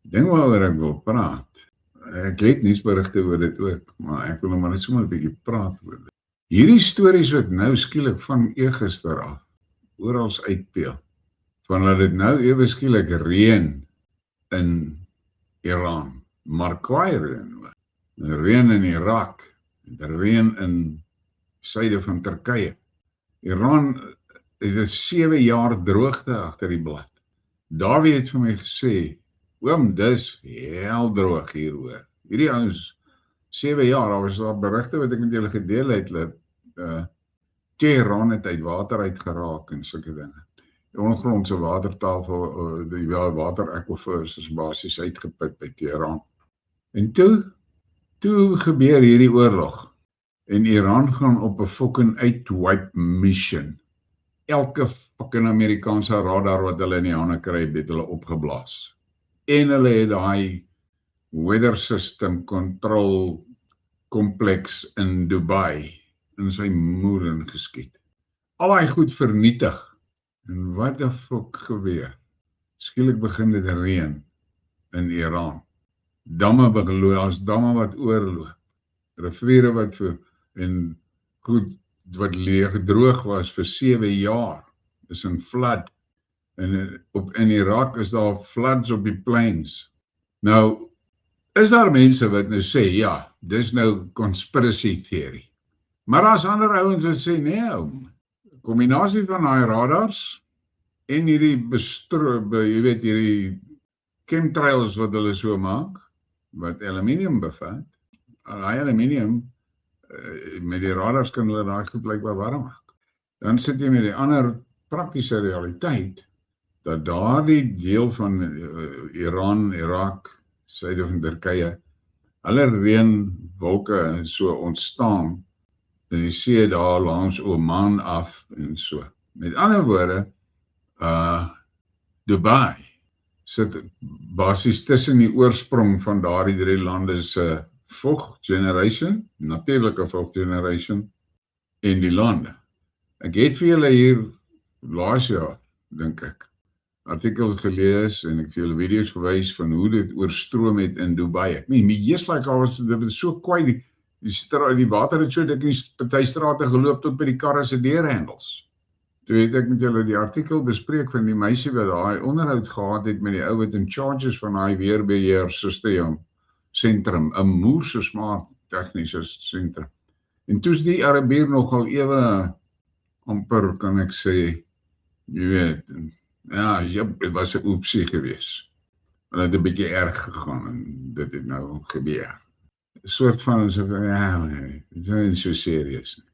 Ding waaroor ek wil praat. Ek het nuusberigte oor dit ook, maar ek wil nou maar net sommer 'n bietjie praat oor dit. Hierdie stories wat nou skielik van eergister af oral uitpeel, van dat dit nou ewe skielik reën in Iran, maar kwaai reën in Irak, reën in suide van Turkye. Iran het 'n 7 jaar droogte agter die blad. Dawie het vir my gesê, oom, dis heel droog hieroor. Hierdie ouens 7 jaar, daar was daar berigte wat ek met julle gedeel het, dat Teheran het uit water uitgeraak en sulke dinge. Die ondergrondse watertafel, die water-aquifers is basies uitgeput by Teheran. En toe gebeur hierdie oorlog. En Iran gaan op 'n fucking uitwipe mission. Elke fucking Amerikaanse radar wat hulle in die hande kry, het hulle opgeblaas. En hulle het daai weather system control kompleks in Dubai in sy moeder geskiet. Al daai goed vernietig. En wat die fuck gebeur? Skielik begin dit reën in Iran. Damme wat oorloop. Riviere wat en goed wat leeg droog was vir 7 jaar. Is in flood. En in Irak is daar floods op die plains. Nou, is daar mense wat nou sê, ja, dis nou conspiracy theory. Maar daar's ander ouens wat sê, nee, kombinasie van daai radars en hierdie hierdie chemtrails wat hulle so maak, wat aluminium bevat, daai aluminium, met die radars kan hulle daai goed blykbaar warm maak. Dan sit jy met die ander praktiese realiteit, dat daardie deel van Iran, Irak, suide van Turkye, hulle reënwolke so ontstaan in die see daar langs Oman af en so. Met ander woorde, Dubai sit basies tussen die oorsprong van daardie 3 lande se vocht-generation, natuurlike vocht-generation, en die lande. Ek het vir julle hier laas jaar, dink ek, artikels gelees en ek vir julle video's gewys van hoe dit oorstroom het in Dubai. Ek meen, dit was so kwaai, die water het so dik in die partystrate geloop tot by die karre se deurhendels. Toe het ek met julle die artikel bespreek van die meisie wat daai onderhoud gehad het met die ou wat in charge is van daai weerbeheersisteem sentrum, 'n moerse smart tegniese sentrum. En toe is die Arabier nogal ewe amper, kan ek sê, jy weet, ja, dit was 'n oepsie gewees. Maar het 'n bietjie erg gegaan en dit het nou gebeur. 'n Soort van, ja, dit is nie so serieus nie.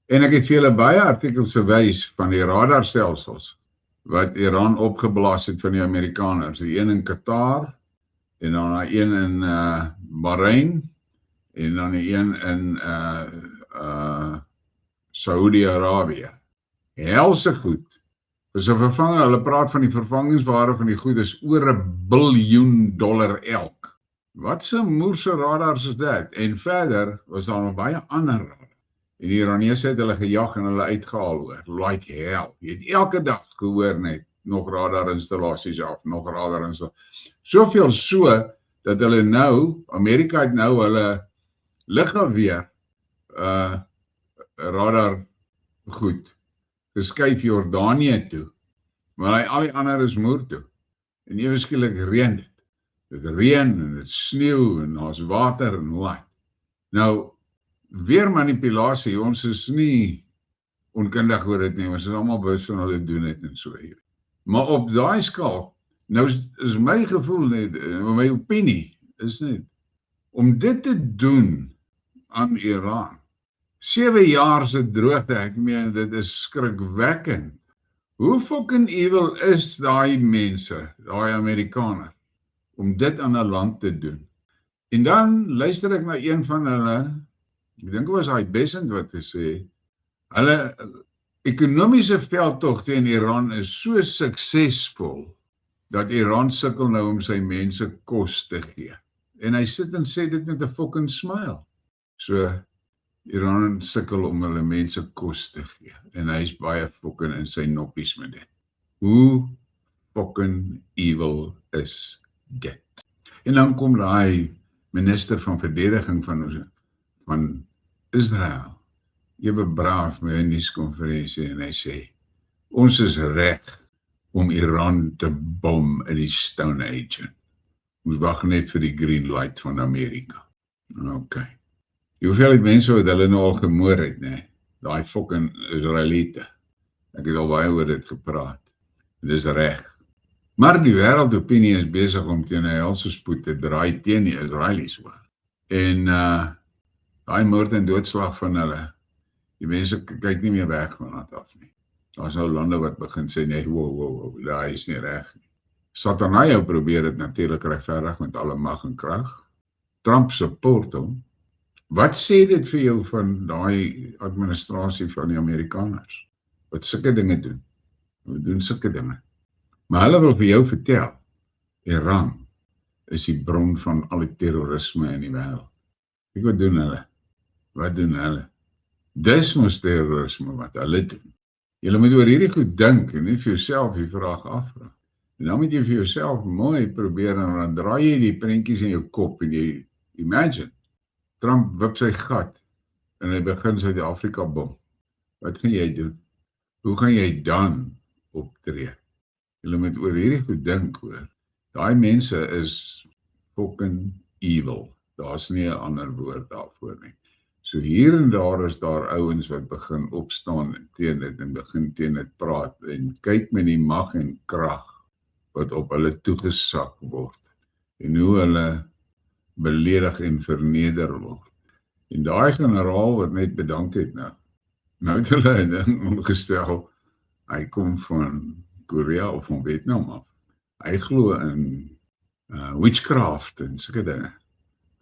En ek het vir julle baie artikels gewys van die radarstelsels wat Iran opgeblaas het van die Amerikaners. Die een in Qatar, en dan die een in Bahrein, en dan die een in Saudi-Arabië. Helse goed. Dis 'n vervanger, hulle praat van die vervangingswaarde van die goed is oor $1 biljoen elk. Wat se moerse radars is dit? En verder was daar nog baie ander radars. En die Iranese het hulle gejag en hulle uitgehaal hoor. Like hell. Jy het elke dag gehoor net nog radarinstallasies af, nog radarinstallasies. Soveel so, dat hulle nou, Amerika het nou hulle lugafweer radar goed geskuif Jordanië toe, maar al die ander is moer toe. En ewe skielik reën dit. Dit reën en dit sneeu en daar's water en wat. Nou, weer manipulasie, ons is nie onkundig oor dit nie, ons is almal bewus van hulle doen dit en so. Maar op daai skaal, nou is my gevoel net, my opinie, is net, om dit te doen aan Iran, 7 jaar se droogte, ek meen, dit is skrikwekkend. Hoe fucking evil is daai mense, daai Amerikaner, om dit aan 'n land te doen? En dan luister ek na een van hulle, ek dink was hy Besant wat te sê, hulle ekonomiese veldtog teen Iran is so suksesvol, dat Iran sukkel nou om sy mense kos te gee. En hy sit en sê dit met 'n fucking smile. So, Iran sukkel om hulle mense kos te gee. En hy's baie fucking in sy noppies met dit. Hoe fucking evil is dit? En dan kom daai minister van verdediging van Israel, ewe braaf met 'n nuuskonferensie en hy sê, ons is reg om Iran te bom in die Stone Age. Ons wag net vir die green light van Amerika. Okay. Die hoeveelheid mense wat hulle nou al gemoor het, nee, daai fucking Israeliete. Ek het al baie oor dit gepraat. Dit is reg. Maar die wêreldopinie is besig om teen 'n helse spoed te draai teen die Israelies hoor. En daai moord en doodslag van hulle, die mense kyk nie meer weg van dit af nie. Daar's nou lande wat begin sê nee, wow, daai is nie reg nie. Satanayo probeer dit natuurlik regverdig met alle mag en krag. Trump support hom. Wat sê dit vir jou van daai administrasie van die Amerikaners? Wat sulke dinge doen? Wat doen sulke dinge? Maar hulle wil vir jou vertel, Iran is die bron van al die terrorisme in die wêreld. Kyk wat doen hulle? Wat doen hulle? Dis mos terrorisme wat hulle doen. Jy moet oor hierdie goed dink en nie vir jouself die vraag afvra. En dan moet jy vir jouself mooi probeer en dan draai jy die prentjies in jou kop en jy imagine, Trump wip sy gat en hy begin Suid-Afrika bom. Wat gaan jy doen? Hoe gaan jy dan optree? Jy moet oor hierdie goed dink hoor. Daai mense is fucking evil. Daar's nie 'n ander woord daarvoor nie. So hier en daar is daar ouens wat begin opstaan teen dit en begin teen dit praat en kyk met die mag en krag wat op hulle toegesak word en hoe hulle beledig en verneder word. En daai generaal wat net bedank het nou het hulle 'n ding omgestel, hy kom van Korea of van Vietnam af. Hy glo in witchcraft en sulke dinge.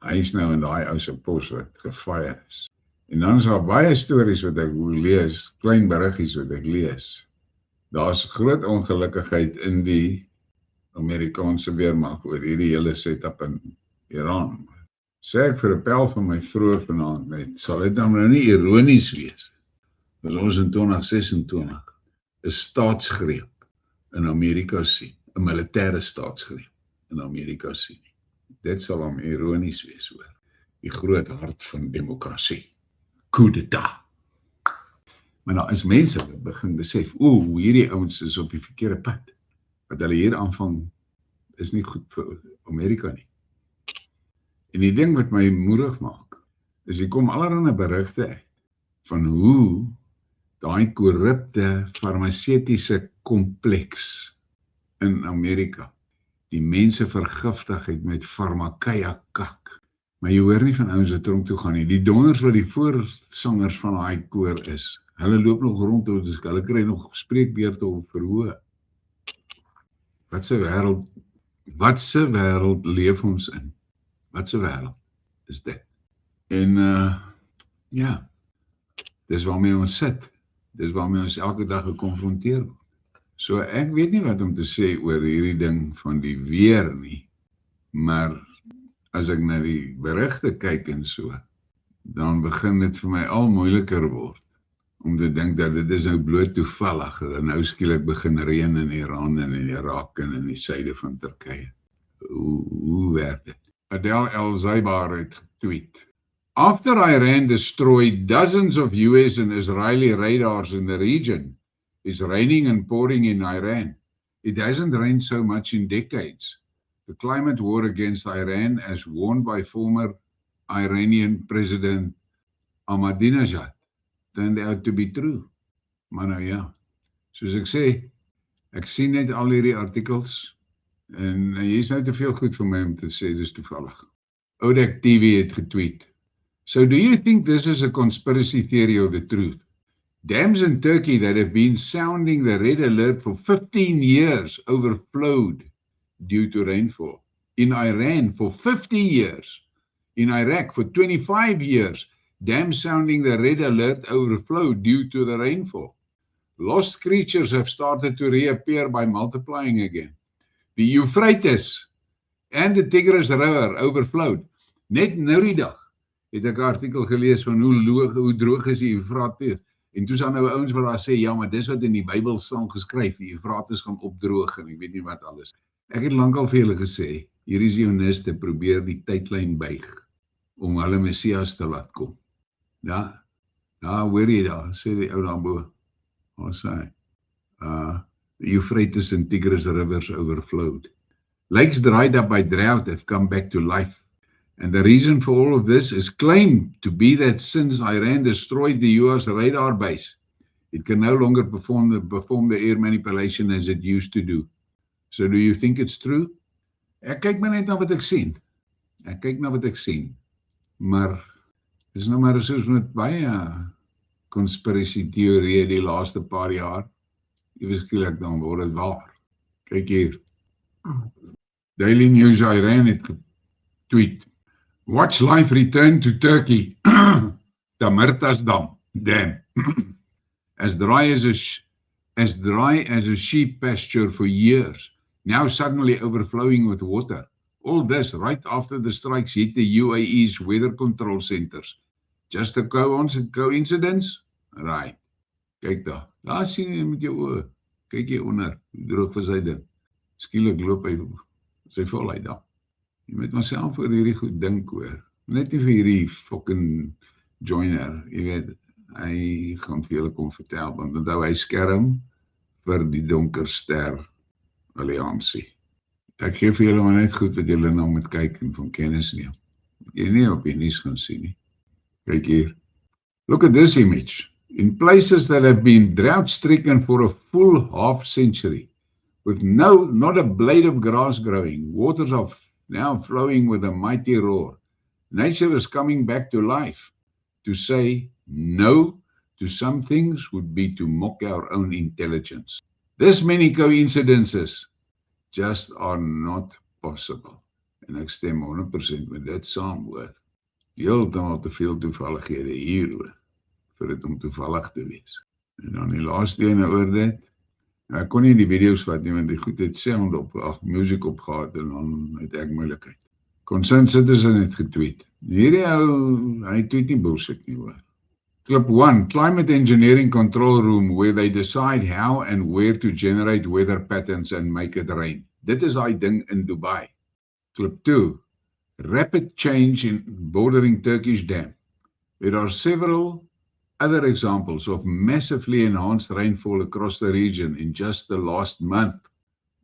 Hy is nou in daai ou se pos wat gefire is. En dan is daar baie stories wat ek lees, klein beriggies wat ek lees. Daar's groot ongelukkigheid in die Amerikaanse weermag oor hierdie hele setup in Iran. Sê ek vir 'n pel van my vroeër vanaand net, sal dit nou nie ironies wees as ons in 2026 'n staatsgreep in Amerika sien, 'n militêre staatsgreep in Amerika sien. Dit sal hom ironies wees hoor. Die groot hart van demokrasie. Coup d'etat. Maar daar is mense wat begin besef, hierdie ouens is op die verkeerde pad. Wat hulle hier aanvang is nie goed vir Amerika nie. En die ding wat my moedig maak, is hier kom allerlei berigte uit van hoe daai korrupte farmaseutiese kompleks in Amerika die mense vergiftig het met farmakeia kak. Maar jy hoor nie van ouens wat tronk toe gaan nie. Die donders wat die voorsangers van daai koor is, hulle loop nog rond, hulle kry nog spreekbeurte op verhoog. Wat se wêreld leef ons in? Wat se wêreld is dit? En ja, dis waarmee ons sit. Dis waarmee ons elke dag gekonfronteer word. So ek weet nie wat om te sê oor hierdie ding van die weer nie, maar as ek na die berigte kyk en so, dan begin dit vir my al moeiliker word om te dink dat dit is nou bloot toevallig en nou skielik begin reën in Iran en in Irak en in die suide van Turkye. Hoe werk dit? Adel El-Zaibar het getweet. After Iran destroyed dozens of US and Israeli radars in the region, it's raining and pouring in Iran. It hasn't rained so much in decades. The climate war against Iran, as warned by former Iranian President Ahmadinejad, turned out to be true. Maar nou ja, soos ek sê, ek sien net al hierdie artikels en hier is nou te veel goed vir my om te sê, dis toevallig. Oudek TV het getweet. So do you think this is a conspiracy theory of the truth? Dams in Turkey that have been sounding the red alert for 15 years overflowed due to rainfall. In Iran for 50 years. In Iraq for 25 years. Dams sounding the red alert overflowed due to the rainfall. Lost creatures have started to reappear by multiplying again. The Euphrates And the Tigris River overflowed. Net nou die dag het ek 'n artikel gelees van hoe droog is die Eufrates. En toe staan nou ouens wat daar sê, ja, maar dis wat in die Bybel staan geskryf, die Eufrates gaan opdroog en ek weet nie wat alles. Ek het lankal vir julle gesê, hierdie Zioniste probeer die tydlyn buig om hulle Messias te laat kom. Ja, hoor jy daar, sê die ou daarbo. Wat sê hy? The Euphrates and Tigris rivers overflowed. Lakes dried up by drought have come back to life. And the reason for all of this is claimed to be that since Iran destroyed the US radar base, it can no longer perform the air manipulation as it used to do. So do you think it's true? Ek kyk maar net na wat ek sien. Maar dis nou maar soos met baie conspiracy teorieë die laaste paar jaar. Eweskielik dan word dit waar. Kyk hier. Daily News Iran het getweet. Watch life return to Turkey. Tamirtas Dam. As dry as a sheep pasture for years, now suddenly overflowing with water. All this right after the strikes hit the UAE's weather control centers. Just a coincidence? Right. Kyk daar. Daar sien jy met jou oë. Kyk jy onder. Droog vir sy ding. Skielik loop hy sy voluit daar. Jy moet maar self oor hierdie goed dink hoor. Net nie vir hierdie fucking joiner, jy weet, hy gaan vir julle kom vertel, want onthou hy skerm vir die donker ster alliansie. Ek gee vir julle maar net goed wat julle nou moet kyk en van kennis neem. Jy nie op die nuus gaan sien nie. Kyk hier. Look at this image. In places that have been drought-stricken for a full half century, with not a blade of grass growing, waters are now flowing with a mighty roar. Nature is coming back to life. To say no to some things would be to mock our own intelligence. This many coincidences just are not possible. En ek stem 100% met dit saam hoor. Heeltemal te veel toevallighede hier hoor, vir dit om toevallig te wees. En dan die laaste ene oor dit. Ek kon nie die video's vat nie, want die goed het sound op, music opgehad en dan het ek moeilikheid. Concerned Citizen het getweet. Hierdie ou, hy tweet nie bullshit nie hoor. Clip 1, Climate Engineering Control Room, where they decide how and where to generate weather patterns and make it rain. Dit is hy ding in Dubai. Clip 2, Rapid change in bordering Turkish dam. There are several other examples of massively enhanced rainfall across the region in just the last month.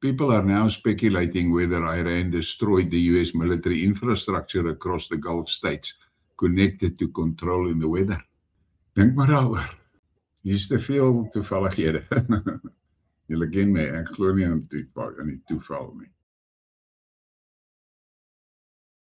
People are now speculating whether Iran destroyed the US military infrastructure across the Gulf states connected to controlling the weather. Dink maar daaroor. Hier's te veel toevallighede. Julle ken my, ek glo nie in die toeval nie.